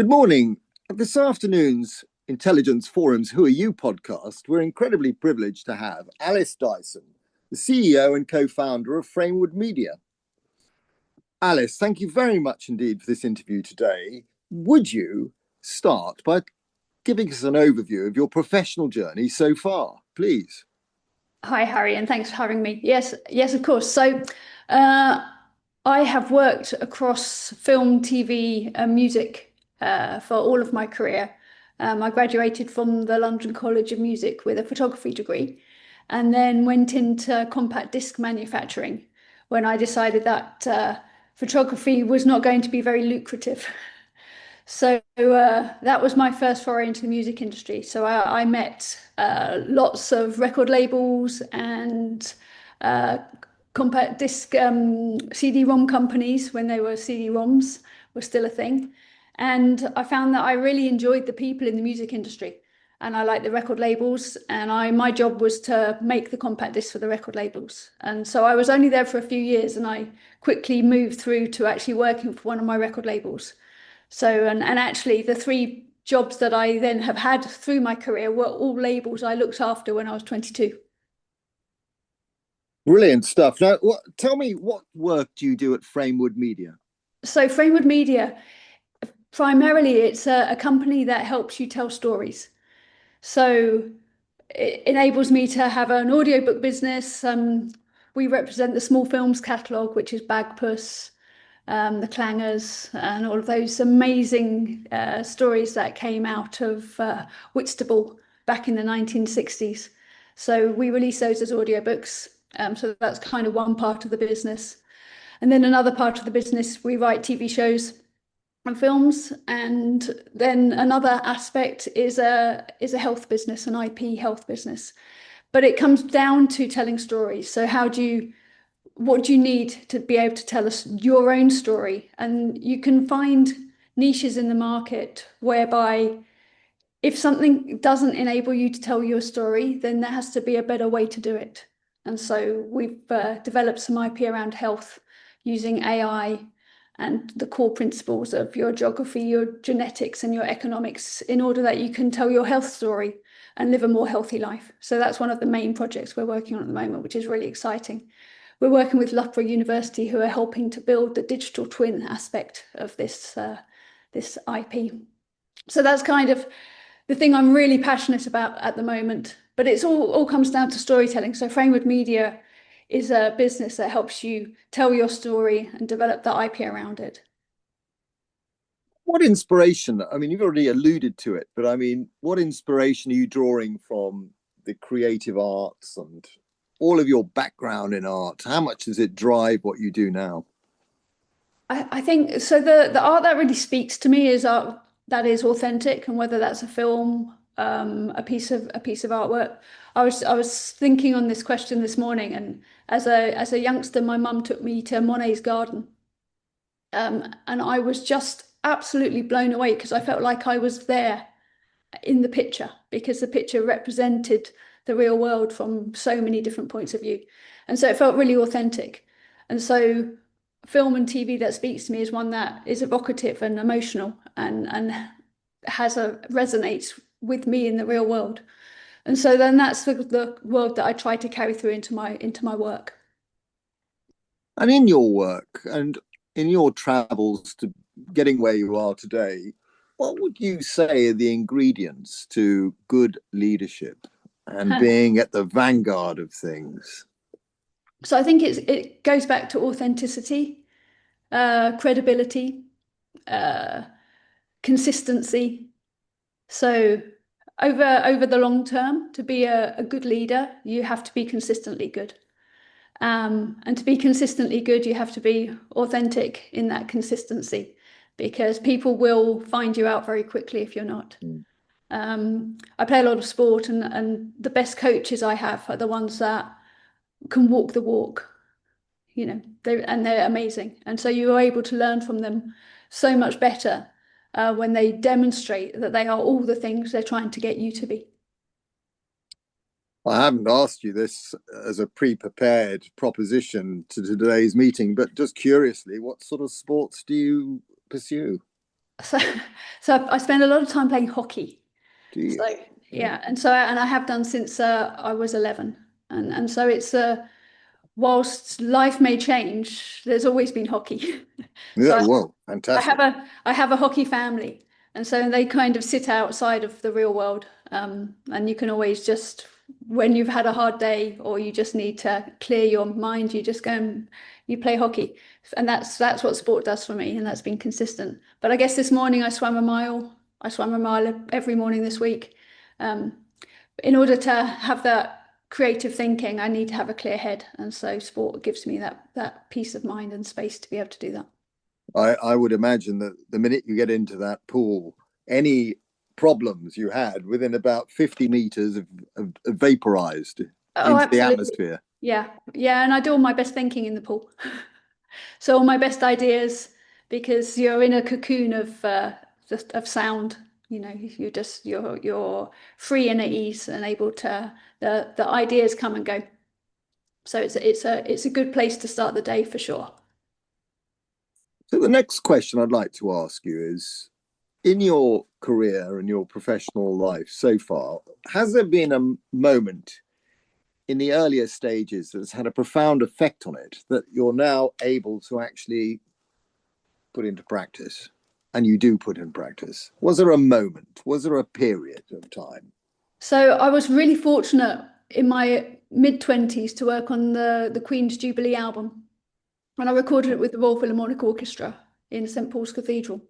Good morning. At this afternoon's Intelligence Forum's Who Are You podcast, we're incredibly privileged to have Alice Dyson, the CEO and co-founder of Framewood Media. Alice, thank you very much indeed for this interview today. Would you start by giving us an overview of your professional journey so far, please? Hi, Harry, and thanks for having me. Yes, of course. I have worked across film, TV, and music for all of my career. I graduated from the London College of Music with a photography degree, and then went into compact disc manufacturing when I decided that photography was not going to be very lucrative. That was my first foray into the music industry. I met lots of record labels and uh, compact disc CD-ROM companies when they were CD-ROMs were still a thing. And I found that I really enjoyed the people in the music industry. And I liked the record labels, and my job was to make the compact discs for the record labels. And so I was only there for a few years, and I quickly moved through to actually working for one of my record labels. And actually, the three jobs that I then have had through my career were all labels I looked after when I was 22. Brilliant stuff. Now, tell me, what work do you do at Framewood Media? So, Framewood Media, primarily, it's a company that helps you tell stories. So, it enables me to have an audiobook business. We represent the small films catalogue, which is Bagpuss, the Clangers, and all of those amazing stories that came out of Whitstable back in the 1960s. So we release those as audiobooks. So that's kind of one part of the business. And then another part of the business, we write TV shows and films. And then another aspect is a health business, an IP health business. But it comes down to telling stories. So what do you need to be able to tell us your own story? And you can find niches in the market whereby if something doesn't enable you to tell your story, then there has to be a better way to do it. And so we've developed some IP around health using AI and the core principles of your geography, your genetics, and your economics in order that you can tell your health story and live a more healthy life. So that's one of the main projects we're working on at the moment, which is really exciting. We're working with Loughborough University, who are helping to build the digital twin aspect of this IP. So that's kind of the thing I'm really passionate about at the moment. But it's all comes down to storytelling. So Framewood Media is a business that helps you tell your story and develop the IP around it. What inspiration, I mean, you've already alluded to it, but I mean, what inspiration are you drawing from the creative arts and all of your background in art? How much does it drive what you do now? I think so. The art that really speaks to me is art that is authentic, and whether that's a film, a piece of artwork. I was thinking on this question this morning, and as a youngster, my mum took me to Monet's garden, and I was just absolutely blown away because I felt like I was there in the picture because the picture represented the real world from so many different points of view, and so it felt really authentic. And so film and TV that speaks to me is one that is evocative and emotional and has a resonates with me in the real world. And so then that's the world that I try to carry through into my work. And in your work and in your travels to getting where you are today, what would you say are the ingredients to good leadership and being at the vanguard of things? So I think it goes back to authenticity, credibility, uh, consistency. So over the long term, to be a good leader, you have to be consistently good. And to be consistently good, you have to be authentic in that consistency because people will find you out very quickly if you're not. Mm. I play a lot of sport, and the best coaches I have are the ones that can walk the walk, they're amazing. And so you are able to learn from them so much better when they demonstrate that they are all the things they're trying to get you to be. I haven't asked you this as a pre-prepared proposition to today's meeting, but just curiously, what sort of sports do you pursue? So, so I spend a lot of time playing hockey. Do you? So Yeah. yeah, and I have done since I was 11, and so it's whilst life may change, there's always been hockey. Yeah, So whoa, I fantastic. have a hockey family, and so they kind of sit outside of the real world. And you can always just, when you've had a hard day or you just need to clear your mind, you just go and you play hockey, and that's what sport does for me, and that's been consistent. But I guess this morning I swam a mile. I swam a mile every morning this week. Um, in order to have that creative thinking, I need to have a clear head, and so sport gives me that peace of mind and space to be able to do that. I would imagine that the minute you get into that pool, any problems you had within about 50 meters of vaporized Oh, into the absolutely. atmosphere. Yeah, yeah, and I do all my best thinking in the pool. So all my best ideas, because you're in a cocoon of just of sound. You know, you're free and at ease and able to the ideas come and go. So it's a good place to start the day for sure. So the next question I'd like to ask you is, in your career and your professional life so far, has there been a moment in the earlier stages that's had a profound effect on it that you're now able to actually put into practice? And you do put in practice. Was there a moment? Was there a period of time? So I was really fortunate in my mid-20s to work on the Queen's Jubilee album, and I recorded it with the Royal Philharmonic Orchestra in St Paul's Cathedral,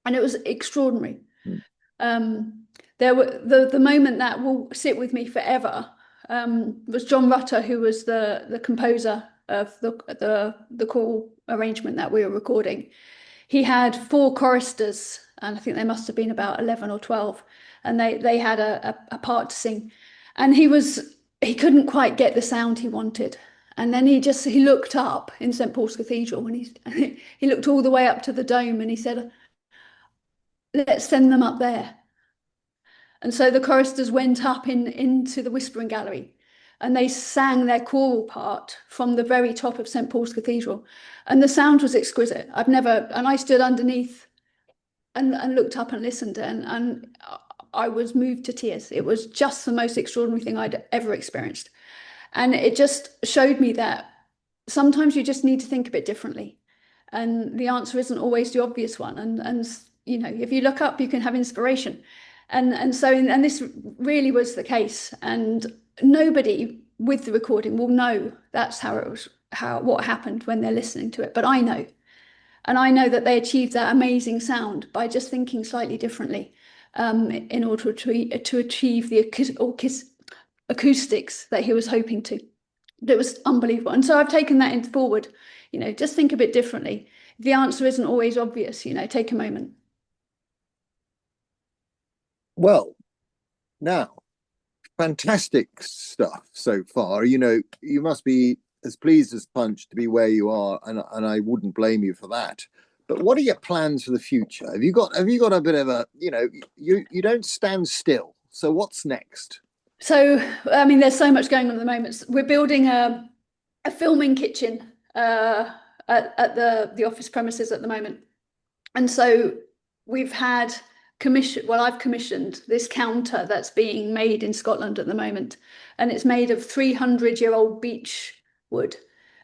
and it was extraordinary. Hmm. There were the moment that will sit with me forever was John Rutter, who was the composer of the choral arrangement that we were recording. He had four choristers, and I think they must have been about 11 or 12, and they had a part to sing, and he couldn't quite get the sound he wanted. And then he looked up in St Paul's Cathedral, and he looked all the way up to the dome, and he said, "Let's send them up there." And so the choristers went up into the Whispering Gallery, and they sang their choral part from the very top of St Paul's Cathedral. And the sound was exquisite. And I stood underneath and looked up and listened, and I was moved to tears. It was just the most extraordinary thing I'd ever experienced. And it just showed me that sometimes you just need to think a bit differently. And the answer isn't always the obvious one. And you know, if you look up, you can have inspiration. And this really was the case. And nobody with the recording will know that's how it was, how what happened when they're listening to it. But I know. And I know that they achieved that amazing sound by just thinking slightly differently, in order to achieve the acoustics that he was hoping to. It was unbelievable. And so I've taken that into forward, just think a bit differently. If the answer isn't always obvious, take a moment. Well, now, fantastic stuff so far. You must be as pleased as punch to be where you are, and I wouldn't blame you for that. But what are your plans for the future? Have you got a bit of a, you don't stand still. So what's next? So, I mean, there's so much going on at the moment. We're building a filming kitchen at the office premises at the moment. And so we've had I've commissioned this counter that's being made in Scotland at the moment. And it's made of 300-year-old beech wood.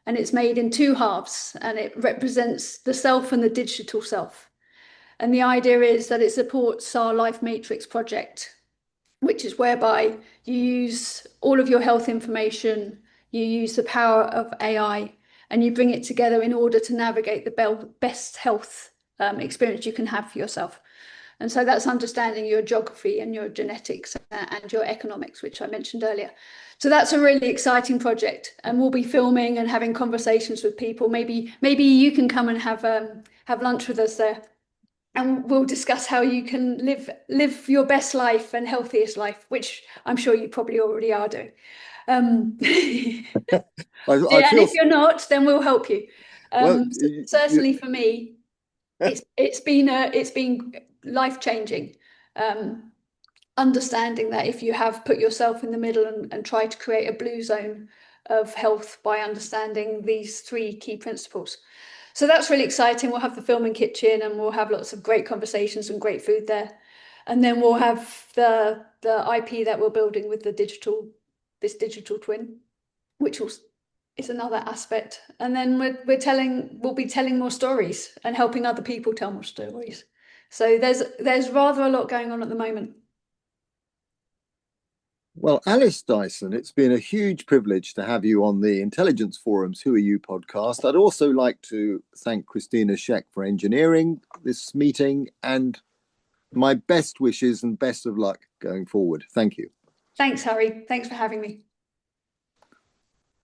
And it's made in two halves, and it represents the self and the digital self. And the idea is that it supports our Life Matrix project, which is whereby you use all of your health information, you use the power of AI, and you bring it together in order to navigate the best health experience you can have for yourself. And so that's understanding your geography and your genetics and your economics, which I mentioned earlier. So that's a really exciting project, and we'll be filming and having conversations with people. Maybe you can come and have lunch with us there, and we'll discuss how you can live your best life and healthiest life, which I'm sure you probably already are doing. Yeah, I and feel if you're not, then we'll help you. well. Certainly for me, it's been life changing. Understanding that if you have put yourself in the middle and try to create a blue zone of health by understanding these three key principles. So that's really exciting. We'll have the filming kitchen and we'll have lots of great conversations and great food there. And then we'll have the IP that we're building with this digital twin, which is another aspect. And then we'll be telling more stories and helping other people tell more stories. So there's rather a lot going on at the moment. Well, Alice Dyson, it's been a huge privilege to have you on the Intelligence Forum's Who Are You podcast. I'd also like to thank Christina Scheck for engineering this meeting, and my best wishes and best of luck going forward. Thank you. Thanks, Harry. Thanks for having me.